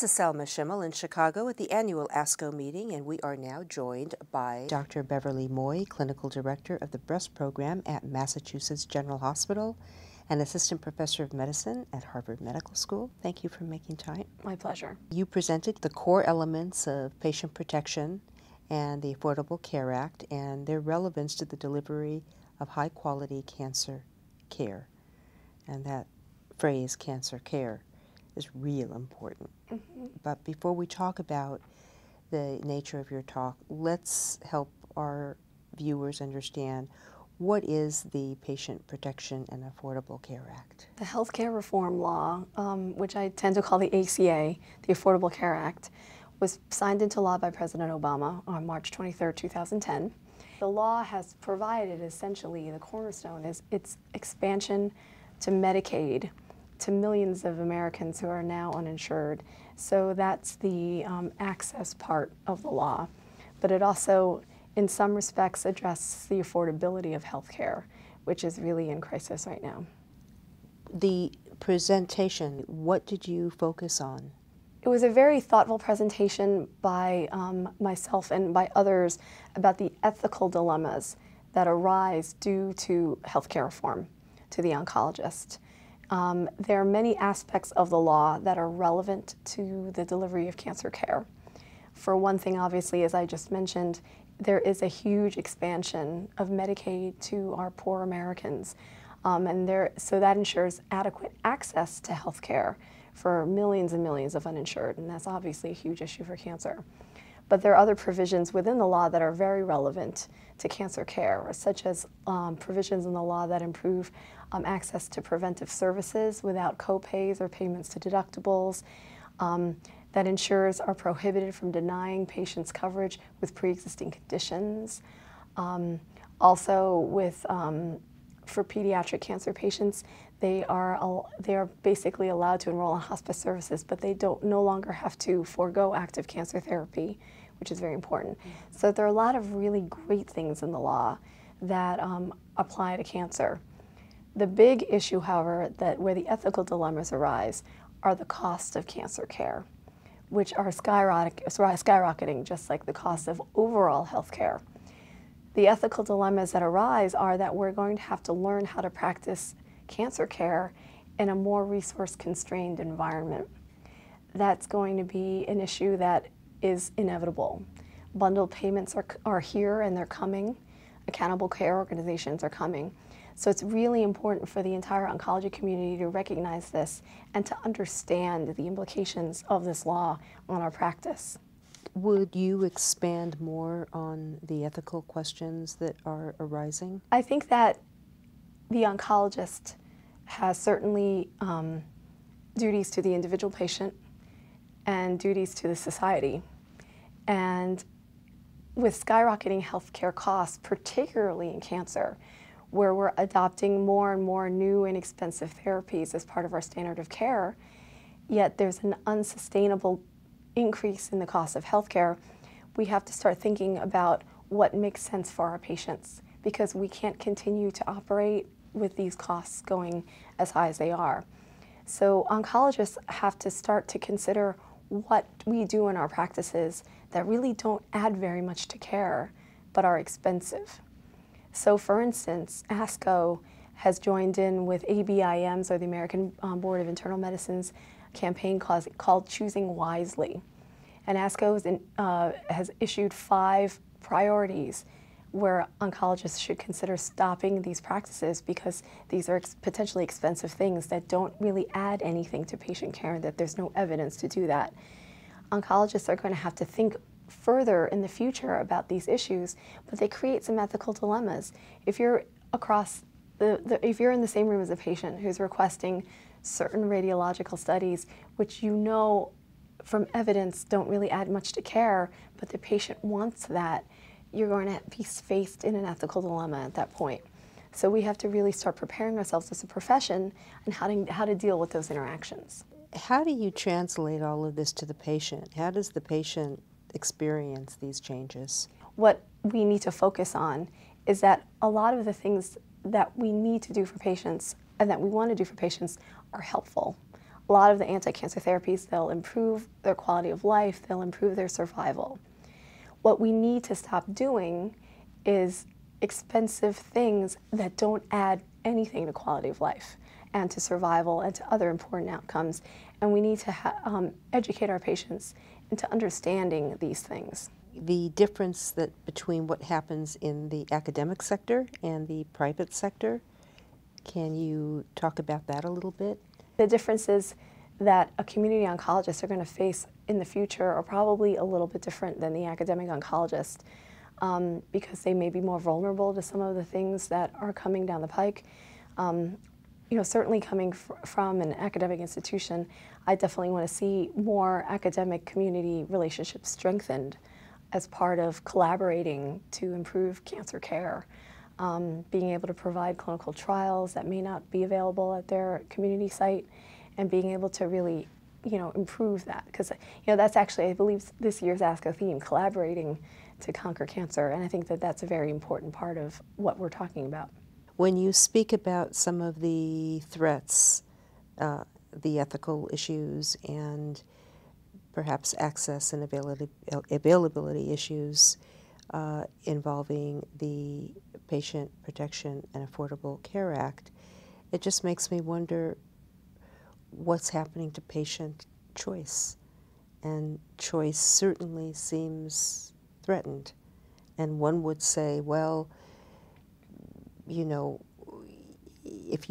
This is Selma Schimmel in Chicago at the annual ASCO meeting, and we are now joined by Dr. Beverly Moy, Clinical Director of the Breast Program at Massachusetts General Hospital and Assistant Professor of Medicine at Harvard Medical School. Thank you for making time. My pleasure. You presented the core elements of patient protection and the Affordable Care Act and their relevance to the delivery of high-quality cancer care. And that phrase, cancer care, is real important. But before we talk about the nature of your talk, let's help our viewers understand what is the Patient Protection and Affordable Care Act. The Healthcare Reform Law, which I tend to call the ACA, the Affordable Care Act, was signed into law by President Obama on March 23, 2010. The law has provided essentially the cornerstone is its expansion to Medicaid to millions of Americans who are now uninsured. So that's the access part of the law. But it also, in some respects, addresses the affordability of health care, which is really in crisis right now. The presentation, what did you focus on? It was a very thoughtful presentation by myself and by others about the ethical dilemmas that arise due to healthcare reform to the oncologist. There are many aspects of the law that are relevant to the delivery of cancer care. For one thing, obviously, as I just mentioned, there is a huge expansion of Medicaid to our poor Americans. So that ensures adequate access to health care for millions and millions of uninsured, and that's obviously a huge issue for cancer. But there are other provisions within the law that are very relevant to cancer care, such as provisions in the law that improve access to preventive services without co-pays or payments to deductibles, that ensures are prohibited from denying patients coverage with pre-existing conditions. Also, for pediatric cancer patients, they are basically allowed to enroll in hospice services, but they no longer have to forego active cancer therapy, which is very important. So there are a lot of really great things in the law that apply to cancer. The big issue, however, where the ethical dilemmas arise are the cost of cancer care, which are skyrocketing, just like the cost of overall health care. The ethical dilemmas that arise are that we're going to have to learn how to practice cancer care in a more resource-constrained environment. That's going to be an issue that is inevitable. Bundled payments are here and they're coming. Accountable care organizations are coming. So it's really important for the entire oncology community to recognize this and to understand the implications of this law on our practice. Would you expand more on the ethical questions that are arising? I think that the oncologist has certainly duties to the individual patient and duties to the society. And with skyrocketing healthcare costs, particularly in cancer, where we're adopting more and more new and expensive therapies as part of our standard of care, yet there's an unsustainable increase in the cost of healthcare, we have to start thinking about what makes sense for our patients, because we can't continue to operate with these costs going as high as they are. So oncologists have to start to consider what we do in our practices that really don't add very much to care, but are expensive. So for instance, ASCO has joined in with ABIM's, or the American Board of Internal Medicine's, campaign called Choosing Wisely. And ASCO has issued 5 priorities where oncologists should consider stopping these practices because these are potentially expensive things that don't really add anything to patient care and that there's no evidence to do that. Oncologists are going to have to think further in the future about these issues, but they create some ethical dilemmas. If you're if you're in the same room as a patient who's requesting certain radiological studies, which you know from evidence don't really add much to care, but the patient wants that, you're going to be faced in an ethical dilemma at that point. So we have to really start preparing ourselves as a profession and how to deal with those interactions. How do you translate all of this to the patient? How does the patient experience these changes? What we need to focus on is that a lot of the things that we need to do for patients and that we want to do for patients are helpful. a lot of the anti-cancer therapies, they'll improve their quality of life, they'll improve their survival. What we need to stop doing is expensive things that don't add anything to quality of life and to survival and to other important outcomes. And we need to educate our patients into understanding these things. The difference between what happens in the academic sector and the private sector, can you talk about that a little bit? The differences that a community oncologist are going to face in the future are probably a little bit different than the academic oncologist, because they may be more vulnerable to some of the things that are coming down the pike. You know, certainly coming from an academic institution, I definitely want to see more academic community relationships strengthened as part of collaborating to improve cancer care. Being able to provide clinical trials that may not be available at their community site, and being able to really, you know, improve that. Because, you know, that's actually, I believe, this year's ASCO theme, collaborating to conquer cancer. And I think that that's a very important part of what we're talking about. When you speak about some of the threats, the ethical issues, and perhaps access and availability issues involving the Patient Protection and Affordable Care Act, it just makes me wonder what's happening to patient choice. And choice certainly seems threatened. And one would say, well, you know, if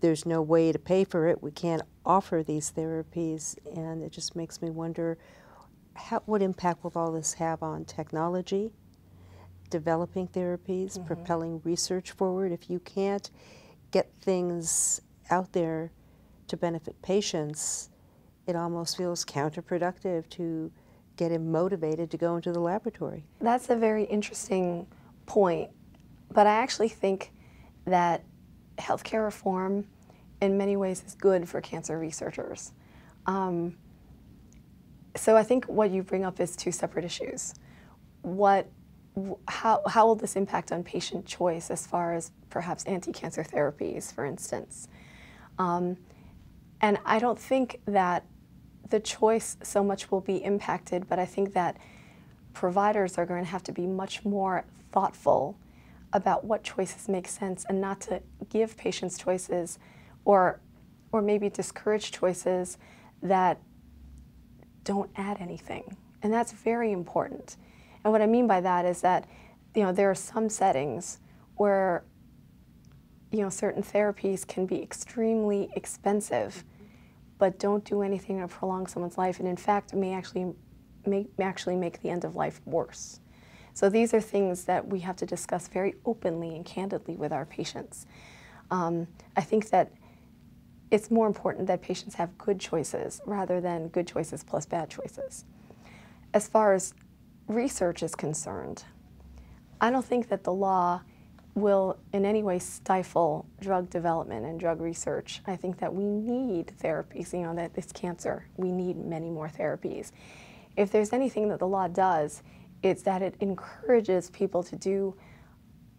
there's no way to pay for it, we can't offer these therapies. And it just makes me wonder, what impact will all this have on technology, developing therapies, propelling research forward? If you can't get things out there to benefit patients, it almost feels counterproductive to get him motivated to go into the laboratory. That's a very interesting point, but I actually think that healthcare reform in many ways is good for cancer researchers. So I think what you bring up is two separate issues. How will this impact on patient choice as far as perhaps anti-cancer therapies, for instance? And I don't think that the choice so much will be impacted, but I think that providers are going to have to be much more thoughtful about what choices make sense, and not to give patients choices or maybe discourage choices that don't add anything. And that's very important. And what I mean by that is that, you know, there are some settings where, you know, certain therapies can be extremely expensive, but don't do anything to prolong someone's life, and in fact may actually make the end of life worse. So these are things that we have to discuss very openly and candidly with our patients. I think that it's more important that patients have good choices rather than good choices plus bad choices. As far as research is concerned, I don't think that the law will in any way stifle drug development and drug research. I think that we need therapies, you know, that it's cancer. We need many more therapies. If there's anything that the law does, it's that it encourages people to do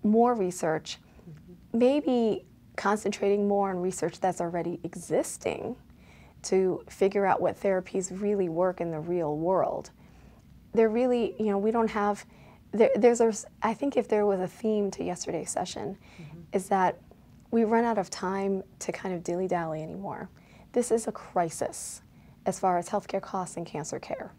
more research, maybe concentrating more on research that's already existing to figure out what therapies really work in the real world. They're really, you know, we don't have, I think if there was a theme to yesterday's session, is that we run out of time to kind of dilly-dally anymore. This is a crisis as far as healthcare costs and cancer care.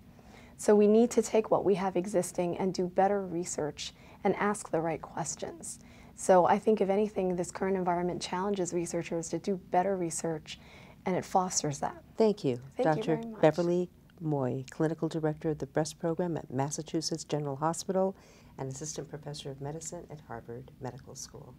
So we need to take what we have existing and do better research and ask the right questions. So I think, if anything, this current environment challenges researchers to do better research, and it fosters that. Thank you. Thank you Dr. very much. Beverly Moy, Clinical Director of the Breast Program at Massachusetts General Hospital and Assistant Professor of Medicine at Harvard Medical School.